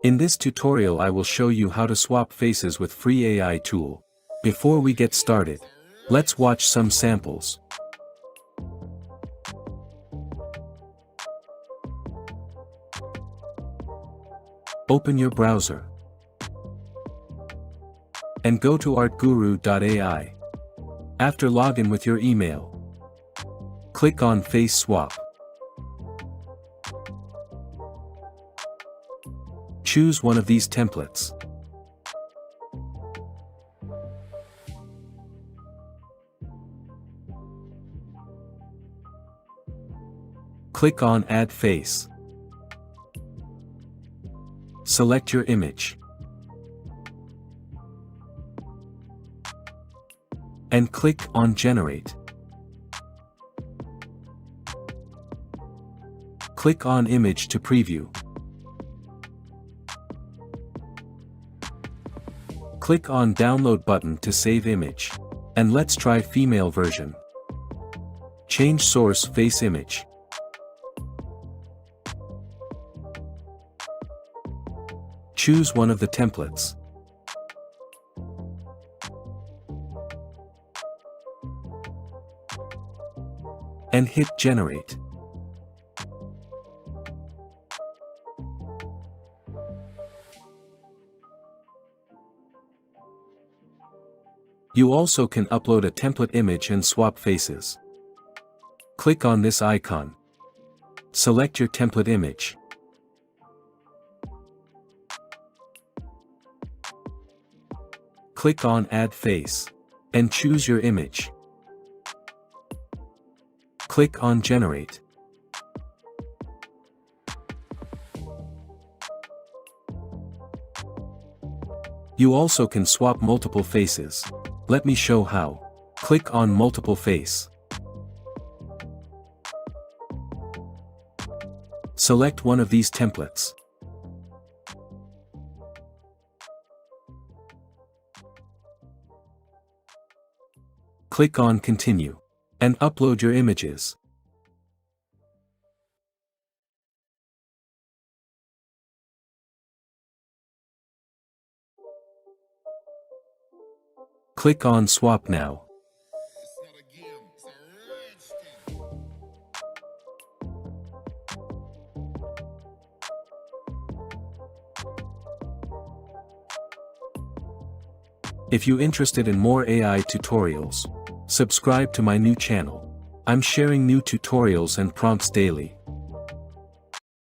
In this tutorial I will show you how to swap faces with free AI tool. Before we get started, let's watch some samples. Open your browser and go to artguru.ai. After login with your email, click on Face Swap. Choose one of these templates. Click on Add Face. Select your image. And click on Generate. Click on Image to preview. Click on Download button to save image. And let's try female version. Change source face image. Choose one of the templates. And hit Generate. You also can upload a template image and swap faces. Click on this icon. Select your template image. Click on Add Face. And choose your image. Click on Generate. You also can swap multiple faces. Let me show how. Click on Multiple Face. Select one of these templates. Click on Continue. And upload your images. Click on Swap Now. If you're interested in more AI tutorials, subscribe to my new channel. I'm sharing new tutorials and prompts daily.